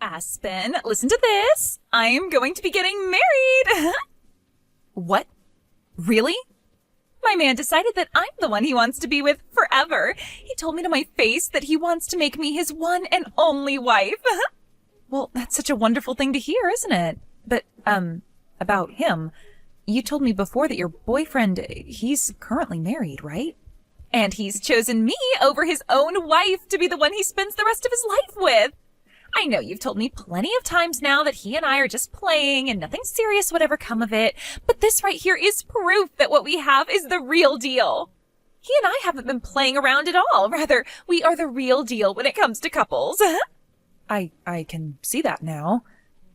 Aspen, listen to this. I am going to be getting married. What? Really? My man decided that I'm the one he wants to be with forever. He told me to my face that he wants to make me his one and only wife. Well, that's such a wonderful thing to hear, isn't it? But, about him, you told me before that your boyfriend, he's currently married, right? And he's chosen me over his own wife to be the one he spends the rest of his life with. I know you've told me plenty of times now that he and I are just playing and nothing serious would ever come of it, but this right here is proof that what we have is the real deal. He and I haven't been playing around at all. Rather, we are the real deal when it comes to couples. I can see that now.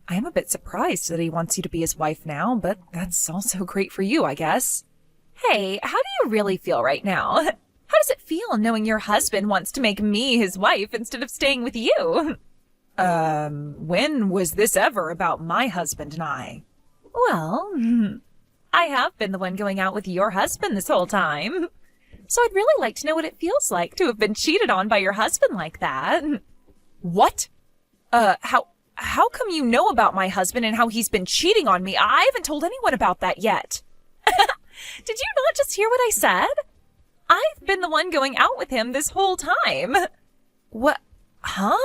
I am a bit surprised that he wants you to be his wife now, but that's also great for you, I guess. Hey, how do you really feel right now? How does it feel knowing your husband wants to make me his wife instead of staying with you? When was this ever about my husband and I? Well, I have been the one going out with your husband this whole time. So I'd really like to know what it feels like to have been cheated on by your husband like that. What? How come you know about my husband and how he's been cheating on me? I haven't told anyone about that yet. Did you not just hear what I said? I've been the one going out with him this whole time. What? Huh?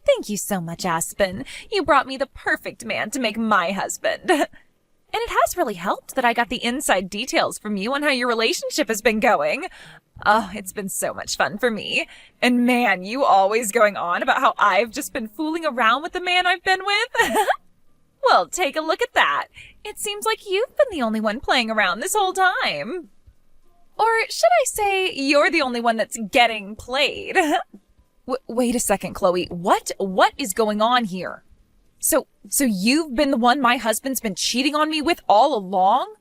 Thank you so much, Aspen. You brought me the perfect man to make my husband. And it has really helped that I got the inside details from you on how your relationship has been going. Oh, it's been so much fun for me. And man, you always going on about how I've just been fooling around with the man I've been with. Well, take a look at that. It seems like you've been the only one playing around this whole time. Or should I say you're the only one that's getting played? Wait a second, Chloe. What is going on here? So you've been the one my husband's been cheating on me with all along?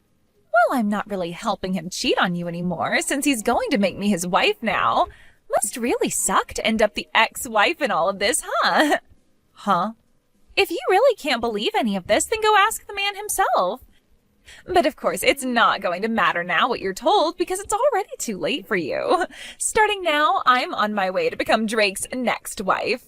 Well, I'm not really helping him cheat on you anymore since he's going to make me his wife now. Must really suck to end up the ex-wife in all of this, huh? Huh? If you really can't believe any of this, then go ask the man himself. But of course, it's not going to matter now what you're told because it's already too late for you. Starting now, I'm on my way to become Drake's next wife.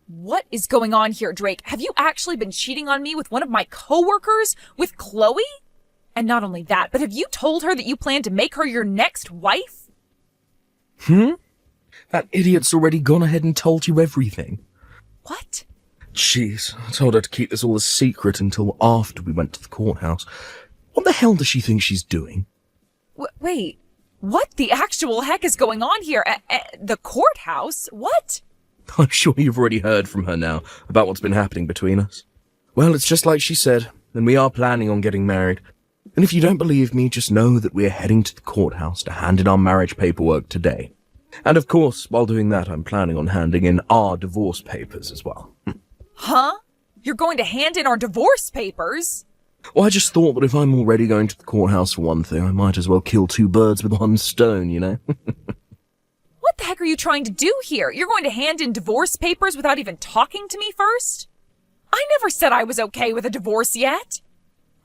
What is going on here, Drake? Have you actually been cheating on me with one of my coworkers, with Chloe? And not only that, but have you told her that you plan to make her your next wife? That idiot's already gone ahead and told you everything. What? Jeez, I told her to keep this all a secret until after we went to the courthouse. What the hell does she think she's doing? Wait, what the actual heck is going on here? The courthouse? What? I'm sure you've already heard from her now about what's been happening between us. Well, it's just like she said, and we are planning on getting married. And if you don't believe me, just know that we're heading to the courthouse to hand in our marriage paperwork today. And of course, while doing that, I'm planning on handing in our divorce papers as well. Huh? You're going to hand in our divorce papers? Well, I just thought that if I'm already going to the courthouse for one thing, I might as well kill two birds with one stone, you know? What the heck are you trying to do here? You're going to hand in divorce papers without even talking to me first? I never said I was okay with a divorce yet.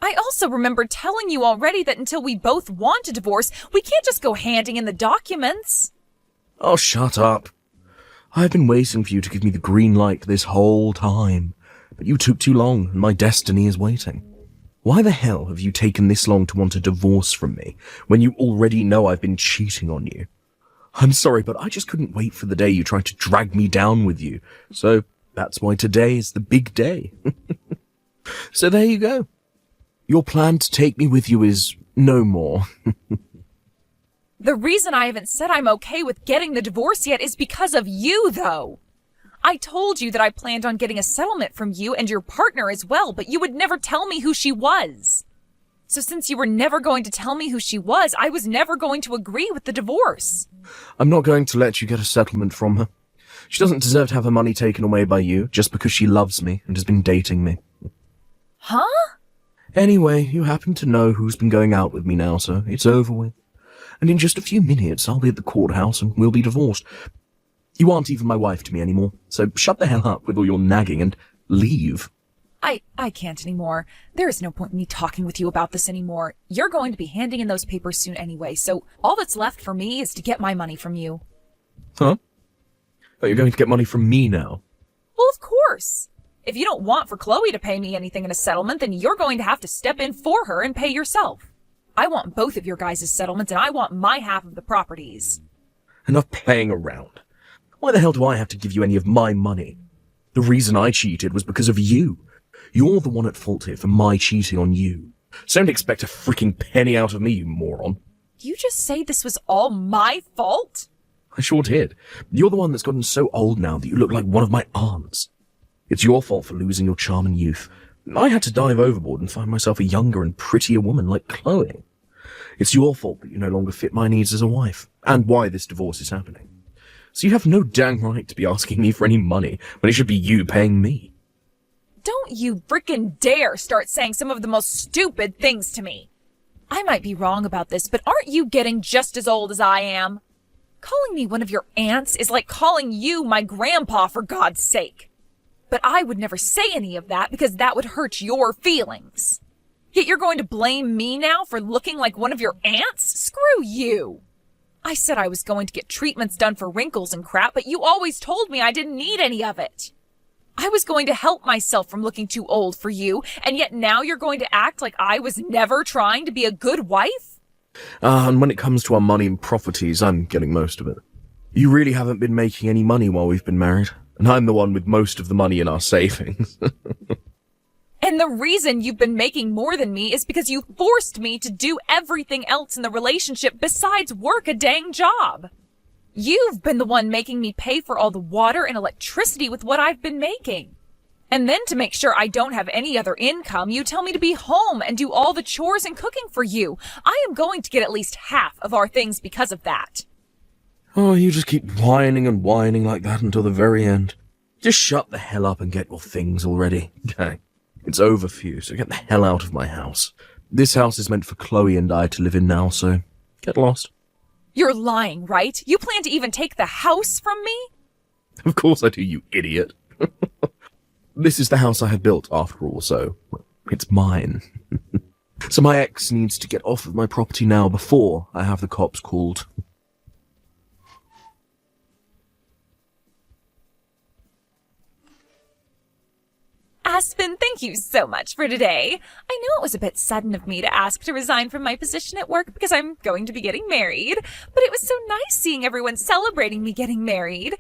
I also remember telling you already that until we both want a divorce, we can't just go handing in the documents. Oh, shut up. I've been waiting for you to give me the green light this whole time, but you took too long and my destiny is waiting. Why the hell have you taken this long to want a divorce from me when you already know I've been cheating on you? I'm sorry, but I just couldn't wait for the day you tried to drag me down with you, so that's why today is the big day. So there you go. Your plan to take me with you is no more. The reason I haven't said I'm okay with getting the divorce yet is because of you, though. I told you that I planned on getting a settlement from you and your partner as well, but you would never tell me who she was. So since you were never going to tell me who she was, I was never going to agree with the divorce. I'm not going to let you get a settlement from her. She doesn't deserve to have her money taken away by you just because she loves me and has been dating me. Huh? Anyway, you happen to know who's been going out with me now, so it's over with. And in just a few minutes, I'll be at the courthouse and we'll be divorced. You aren't even my wife to me anymore, so shut the hell up with all your nagging and leave. I can't anymore. There is no point in me talking with you about this anymore. You're going to be handing in those papers soon anyway, so all that's left for me is to get my money from you. Huh? Oh, you're going to get money from me now? Well, of course. If you don't want for Chloe to pay me anything in a settlement, then you're going to have to step in for her and pay yourself. I want both of your guys' settlements, and I want my half of the properties. Enough playing around. Why the hell do I have to give you any of my money? The reason I cheated was because of you. You're the one at fault here for my cheating on you. So don't expect a freaking penny out of me, you moron. You just say this was all my fault? I sure did. You're the one that's gotten so old now that you look like one of my aunts. It's your fault for losing your charm and youth. I had to dive overboard and find myself a younger and prettier woman like Chloe. It's your fault that you no longer fit my needs as a wife, and why this divorce is happening. So you have no dang right to be asking me for any money when it should be you paying me. Don't you frickin' dare start saying some of the most stupid things to me. I might be wrong about this, but aren't you getting just as old as I am? Calling me one of your aunts is like calling you my grandpa, for God's sake. But I would never say any of that because that would hurt your feelings. Yet you're going to blame me now for looking like one of your aunts? Screw you. I said I was going to get treatments done for wrinkles and crap, but you always told me I didn't need any of it. I was going to help myself from looking too old for you, and yet now you're going to act like I was never trying to be a good wife? And when it comes to our money and properties, I'm getting most of it. You really haven't been making any money while we've been married, and I'm the one with most of the money in our savings. And the reason you've been making more than me is because you forced me to do everything else in the relationship besides work a dang job. You've been the one making me pay for all the water and electricity with what I've been making. And then to make sure I don't have any other income, you tell me to be home and do all the chores and cooking for you. I am going to get at least half of our things because of that. Oh, you just keep whining and whining like that until the very end. Just shut the hell up and get your things already. Okay. It's over for you, so get the hell out of my house. This house is meant for Chloe and I to live in now, so get lost. You're lying, right? You plan to even take the house from me? Of course I do, you idiot. This is the house I have built, after all, so it's mine. So my ex needs to get off of my property now before I have the cops called. Aspen, thank you so much for today. I know it was a bit sudden of me to ask to resign from my position at work because I'm going to be getting married, but it was so nice seeing everyone celebrating me getting married.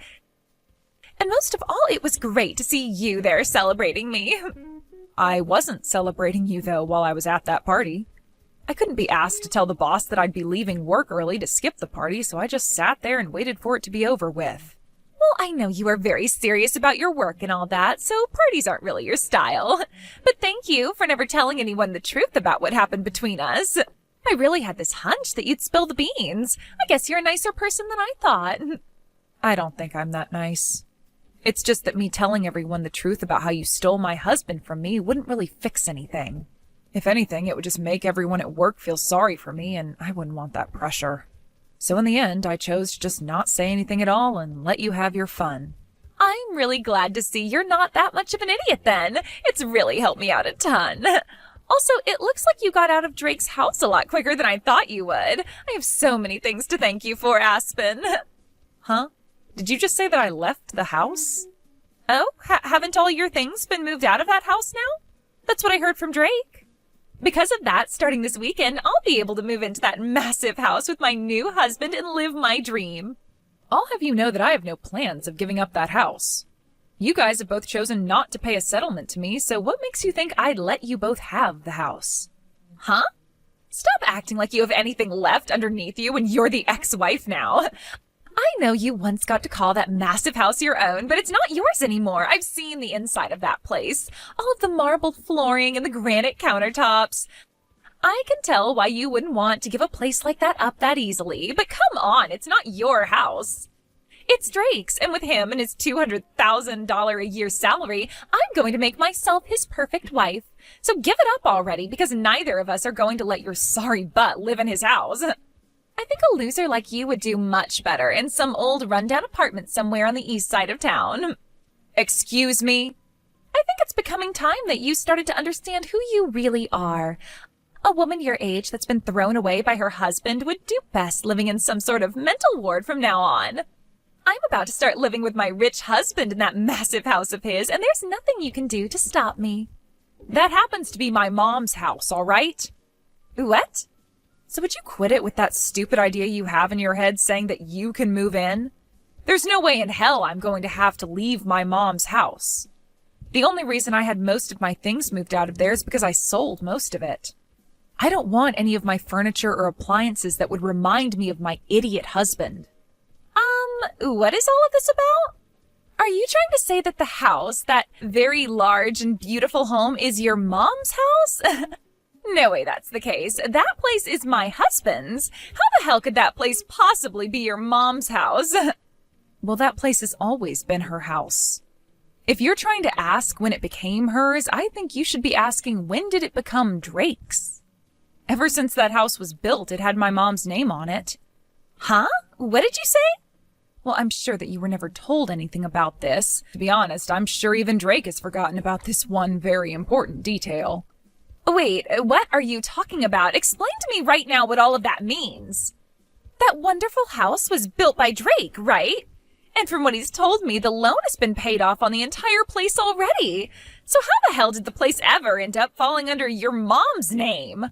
And most of all, it was great to see you there celebrating me. I wasn't celebrating you, though, while I was at that party. I couldn't be asked to tell the boss that I'd be leaving work early to skip the party, so I just sat there and waited for it to be over with. Well, I know you are very serious about your work and all that, so parties aren't really your style. But thank you for never telling anyone the truth about what happened between us. I really had this hunch that you'd spill the beans. I guess you're a nicer person than I thought. I don't think I'm that nice. It's just that me telling everyone the truth about how you stole my husband from me wouldn't really fix anything. If anything, it would just make everyone at work feel sorry for me, and I wouldn't want that pressure. So in the end, I chose to just not say anything at all and let you have your fun. I'm really glad to see you're not that much of an idiot then. It's really helped me out a ton. Also, it looks like you got out of Drake's house a lot quicker than I thought you would. I have so many things to thank you for, Aspen. Huh? Did you just say that I left the house? Oh, haven't all your things been moved out of that house now? That's what I heard from Drake. Because of that, starting this weekend, I'll be able to move into that massive house with my new husband and live my dream. I'll have you know that I have no plans of giving up that house. You guys have both chosen not to pay a settlement to me, so what makes you think I'd let you both have the house? Huh? Stop acting like you have anything left underneath you when you're the ex-wife now. I know you once got to call that massive house your own, but it's not yours anymore. I've seen the inside of that place. All of the marble flooring and the granite countertops. I can tell why you wouldn't want to give a place like that up that easily, but come on, it's not your house. It's Drake's, and with him and his $200,000 a year salary, I'm going to make myself his perfect wife. So give it up already, because neither of us are going to let your sorry butt live in his house. I think a loser like you would do much better in some old rundown apartment somewhere on the east side of town. Excuse me? I think it's becoming time that you started to understand who you really are. A woman your age that's been thrown away by her husband would do best living in some sort of mental ward from now on. I'm about to start living with my rich husband in that massive house of his, and there's nothing you can do to stop me. That happens to be my mom's house, all right? What? So would you quit it with that stupid idea you have in your head saying that you can move in? There's no way in hell I'm going to have to leave my mom's house. The only reason I had most of my things moved out of there is because I sold most of it. I don't want any of my furniture or appliances that would remind me of my idiot husband. What is all of this about? Are you trying to say that the house, that very large and beautiful home, is your mom's house? No way that's the case. That place is my husband's. How the hell could that place possibly be your mom's house? Well, that place has always been her house. If you're trying to ask when it became hers, I think you should be asking when did it become Drake's? Ever since that house was built, it had my mom's name on it. Huh? What did you say? Well, I'm sure that you were never told anything about this. To be honest, I'm sure even Drake has forgotten about this one very important detail. Wait, what are you talking about? Explain to me right now what all of that means. That wonderful house was built by Drake, right? And from what he's told me, the loan has been paid off on the entire place already. So how the hell did the place ever end up falling under your mom's name?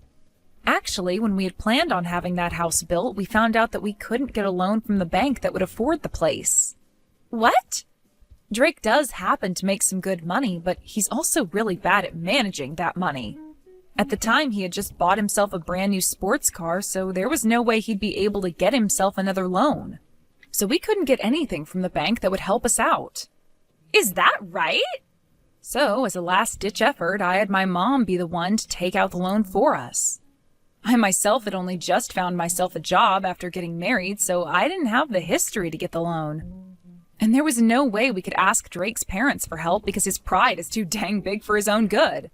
Actually, when we had planned on having that house built, we found out that we couldn't get a loan from the bank that would afford the place. What? Drake does happen to make some good money, but he's also really bad at managing that money. At the time, he had just bought himself a brand new sports car, so there was no way he'd be able to get himself another loan. So we couldn't get anything from the bank that would help us out. Is that right? So, as a last-ditch effort, I had my mom be the one to take out the loan for us. I myself had only just found myself a job after getting married, so I didn't have the history to get the loan. And there was no way we could ask Drake's parents for help because his pride is too dang big for his own good.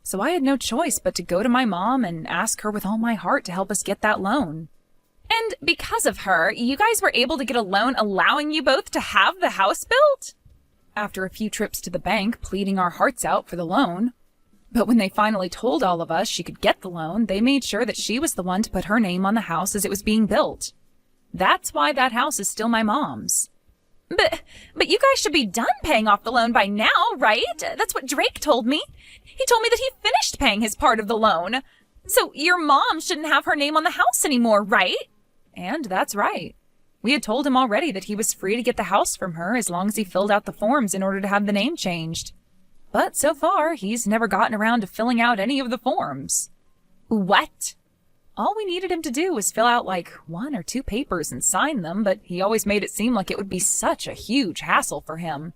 So I had no choice but to go to my mom and ask her with all my heart to help us get that loan. And because of her, you guys were able to get a loan allowing you both to have the house built? After a few trips to the bank, pleading our hearts out for the loan. But when they finally told all of us she could get the loan, they made sure that she was the one to put her name on the house as it was being built. That's why that house is still my mom's. But you guys should be done paying off the loan by now, right? That's what Drake told me. He told me that he finished paying his part of the loan. So your mom shouldn't have her name on the house anymore, right? And that's right. We had told him already that he was free to get the house from her as long as he filled out the forms in order to have the name changed. But so far, he's never gotten around to filling out any of the forms. What? All we needed him to do was fill out like 1 or 2 papers and sign them, but he always made it seem like it would be such a huge hassle for him.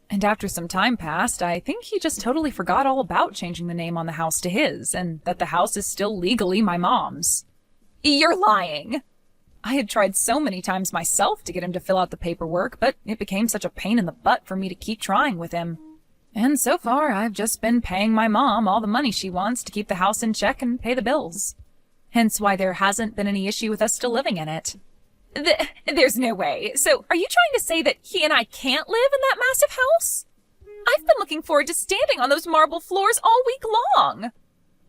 And after some time passed, I think he just totally forgot all about changing the name on the house to his, and that the house is still legally my mom's. You're lying! I had tried so many times myself to get him to fill out the paperwork, but it became such a pain in the butt for me to keep trying with him. And so far, I've just been paying my mom all the money she wants to keep the house in check and pay the bills. Hence why there hasn't been any issue with us still living in it. There's no way. So, are you trying to say that he and I can't live in that massive house? I've been looking forward to standing on those marble floors all week long.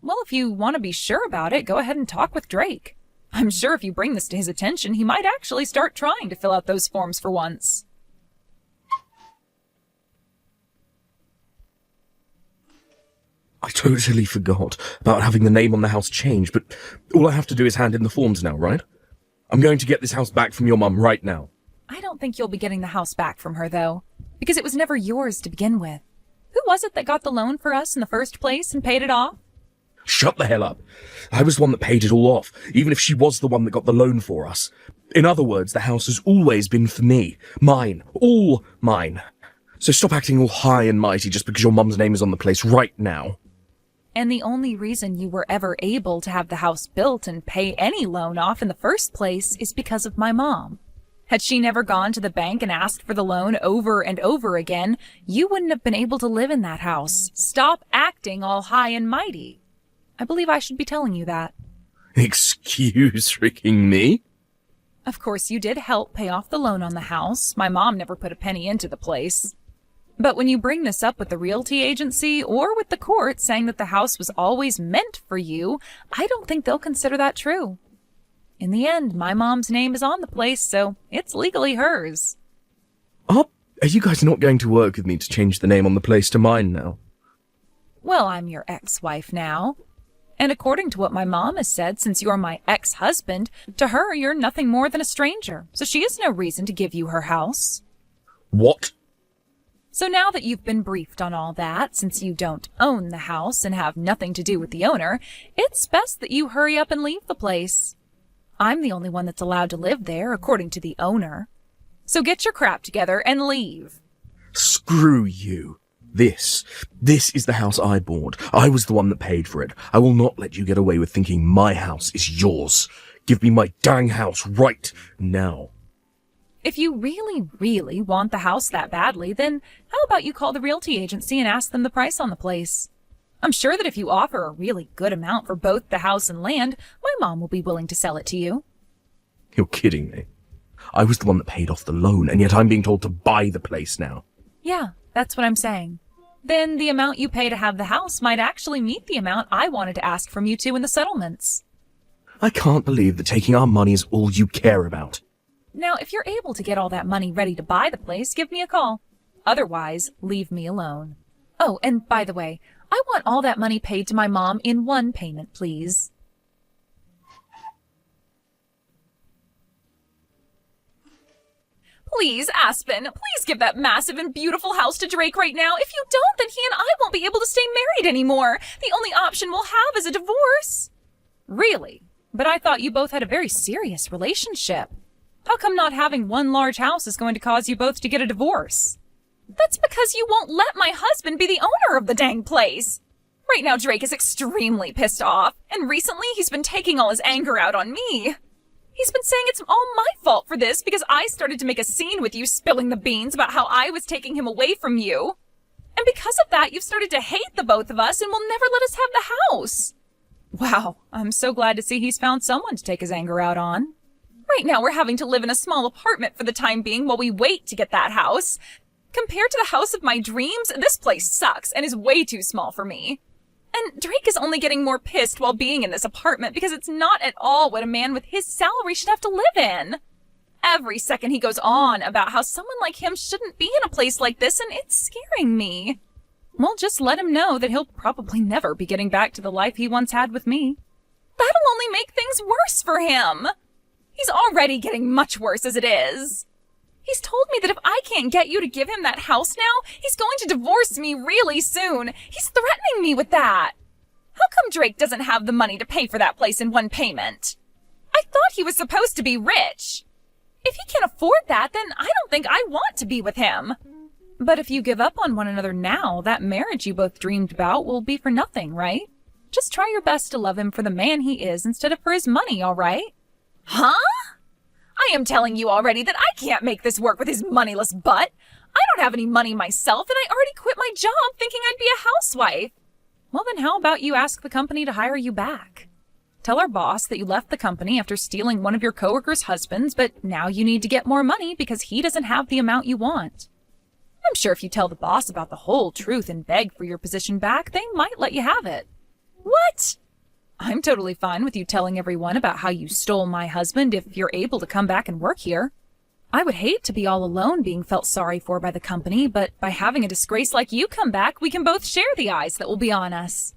Well, if you want to be sure about it, go ahead and talk with Drake. I'm sure if you bring this to his attention, he might actually start trying to fill out those forms for once. I totally forgot about having the name on the house changed, but all I have to do is hand in the forms now, right? I'm going to get this house back from your mum right now. I don't think you'll be getting the house back from her, though, because it was never yours to begin with. Who was it that got the loan for us in the first place and paid it off? Shut the hell up. I was the one that paid it all off, even if she was the one that got the loan for us. In other words, the house has always been for me. Mine. All mine. So stop acting all high and mighty just because your mum's name is on the place right now. And the only reason you were ever able to have the house built and pay any loan off in the first place is because of my mom. Had she never gone to the bank and asked for the loan over and over again, you wouldn't have been able to live in that house. Stop acting all high and mighty. I believe I should be telling you that. Excuse freaking me? Of course, you did help pay off the loan on the house. My mom never put a penny into the place. But when you bring this up with the realty agency or with the court saying that the house was always meant for you, I don't think they'll consider that true. In the end, my mom's name is on the place, so it's legally hers. Are you guys not going to work with me to change the name on the place to mine now? Well, I'm your ex-wife now. And according to what my mom has said, since you're my ex-husband, to her you're nothing more than a stranger, so she has no reason to give you her house. What? So now that you've been briefed on all that, since you don't own the house and have nothing to do with the owner, it's best that you hurry up and leave the place. I'm the only one that's allowed to live there, according to the owner. So get your crap together and leave. Screw you. This is the house I bought. I was the one that paid for it. I will not let you get away with thinking my house is yours. Give me my dang house right now. If you really, really want the house that badly, then how about you call the realty agency and ask them the price on the place? I'm sure that if you offer a really good amount for both the house and land, my mom will be willing to sell it to you. You're kidding me. I was the one that paid off the loan, and yet I'm being told to buy the place now. Yeah, that's what I'm saying. Then the amount you pay to have the house might actually meet the amount I wanted to ask from you two in the settlements. I can't believe that taking our money is all you care about. Now, if you're able to get all that money ready to buy the place, give me a call. Otherwise, leave me alone. Oh, and by the way, I want all that money paid to my mom in one payment, please. Please, Aspen, please give that massive and beautiful house to Drake right now. If you don't, then he and I won't be able to stay married anymore. The only option we'll have is a divorce. Really? But I thought you both had a very serious relationship. How come not having one large house is going to cause you both to get a divorce? That's because you won't let my husband be the owner of the dang place. Right now, Drake is extremely pissed off, and recently he's been taking all his anger out on me. He's been saying it's all my fault for this because I started to make a scene with you spilling the beans about how I was taking him away from you. And because of that, you've started to hate the both of us and will never let us have the house. Wow, I'm so glad to see he's found someone to take his anger out on. Right now, we're having to live in a small apartment for the time being while we wait to get that house. Compared to the house of my dreams, this place sucks and is way too small for me. And Drake is only getting more pissed while being in this apartment because it's not at all what a man with his salary should have to live in. Every second he goes on about how someone like him shouldn't be in a place like this, and it's scaring me. Well, just let him know that he'll probably never be getting back to the life he once had with me. That'll only make things worse for him. He's already getting much worse as it is. He's told me that if I can't get you to give him that house now, he's going to divorce me really soon. He's threatening me with that. How come Drake doesn't have the money to pay for that place in one payment? I thought he was supposed to be rich. If he can't afford that, then I don't think I want to be with him. But if you give up on one another now, that marriage you both dreamed about will be for nothing, right? Just try your best to love him for the man he is instead of for his money, all right? Huh? I am telling you already that I can't make this work with his moneyless butt. I don't have any money myself, and I already quit my job thinking I'd be a housewife. Well, then how about you ask the company to hire you back? Tell our boss that you left the company after stealing one of your coworkers' husbands, but now you need to get more money because he doesn't have the amount you want. I'm sure if you tell the boss about the whole truth and beg for your position back, they might let you have it. What? I'm totally fine with you telling everyone about how you stole my husband if you're able to come back and work here. I would hate to be all alone being felt sorry for by the company, but by having a disgrace like you come back, we can both share the eyes that will be on us.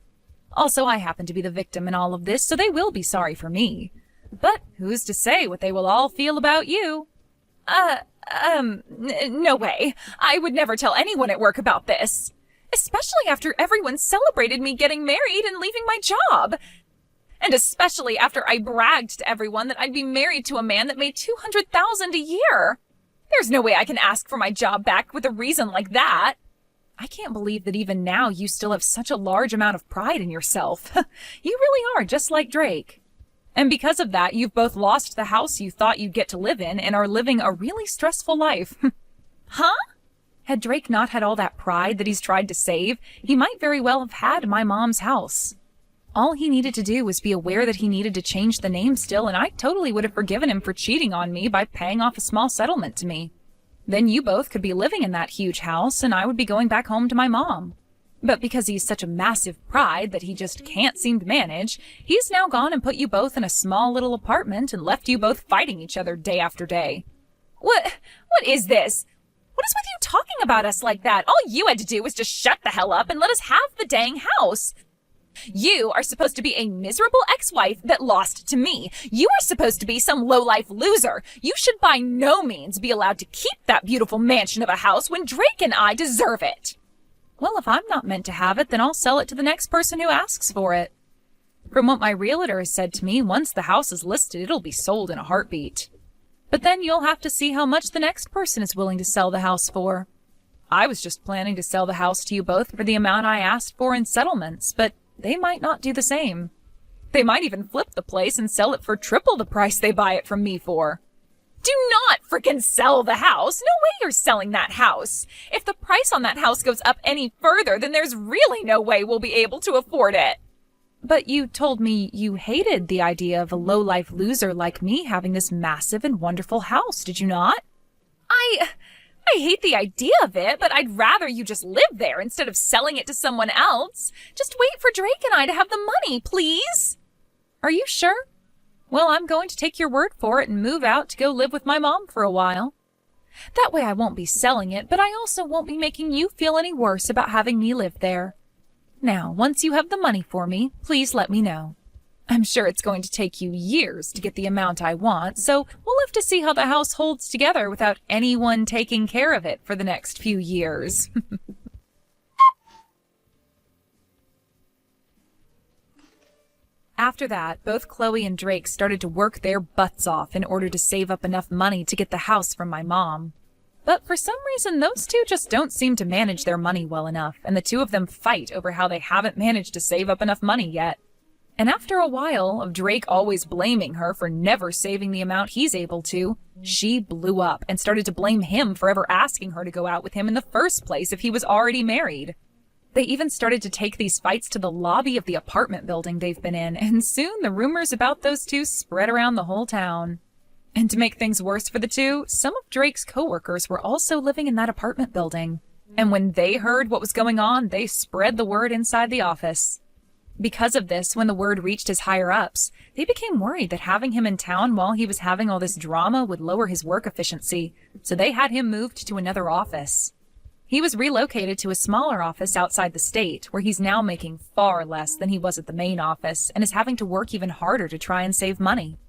Also, I happen to be the victim in all of this, so they will be sorry for me. But who's to say what they will all feel about you? No way. I would never tell anyone at work about this. Especially after everyone celebrated me getting married and leaving my job. And especially after I bragged to everyone that I'd be married to a man that made $200,000 a year. There's no way I can ask for my job back with a reason like that. I can't believe that even now you still have such a large amount of pride in yourself. You really are just like Drake. And because of that, you've both lost the house you thought you'd get to live in and are living a really stressful life. Huh? Had Drake not had all that pride that he's tried to save, he might very well have had my mom's house. All he needed to do was be aware that he needed to change the name still, and I totally would have forgiven him for cheating on me by paying off a small settlement to me. Then you both could be living in that huge house, and I would be going back home to my mom. But because he's such a massive pride that he just can't seem to manage, he's now gone and put you both in a small little apartment and left you both fighting each other day after day. What is this? What is with you talking about us like that? All you had to do was just shut the hell up and let us have the dang house. You are supposed to be a miserable ex-wife that lost to me. You are supposed to be some low-life loser. You should by no means be allowed to keep that beautiful mansion of a house when Drake and I deserve it. Well, if I'm not meant to have it, then I'll sell it to the next person who asks for it. From what my realtor has said to me, once the house is listed, it'll be sold in a heartbeat. But then you'll have to see how much the next person is willing to sell the house for. I was just planning to sell the house to you both for the amount I asked for in settlements, but they might not do the same. They might even flip the place and sell it for triple the price they buy it from me for. Do not frickin' sell the house. No way you're selling that house. If the price on that house goes up any further, then there's really no way we'll be able to afford it. But you told me you hated the idea of a low-life loser like me having this massive and wonderful house, did you not? I hate the idea of it, but I'd rather you just live there instead of selling it to someone else. Just wait for Drake and I to have the money, please. Are you sure? Well, I'm going to take your word for it and move out to go live with my mom for a while. That way I won't be selling it, but I also won't be making you feel any worse about having me live there. Now, once you have the money for me, please let me know. I'm sure it's going to take you years to get the amount I want, so we'll have to see how the house holds together without anyone taking care of it for the next few years. After that, both Chloe and Drake started to work their butts off in order to save up enough money to get the house from my mom. But for some reason, those two just don't seem to manage their money well enough, and the two of them fight over how they haven't managed to save up enough money yet. And after a while of Drake always blaming her for never saving the amount he's able to, she blew up and started to blame him for ever asking her to go out with him in the first place if he was already married. They even started to take these fights to the lobby of the apartment building they've been in, and soon the rumors about those two spread around the whole town. And to make things worse for the two, some of Drake's coworkers were also living in that apartment building. And when they heard what was going on, they spread the word inside the office. Because of this, when the word reached his higher-ups, they became worried that having him in town while he was having all this drama would lower his work efficiency, so they had him moved to another office. He was relocated to a smaller office outside the state, where he's now making far less than he was at the main office and is having to work even harder to try and save money.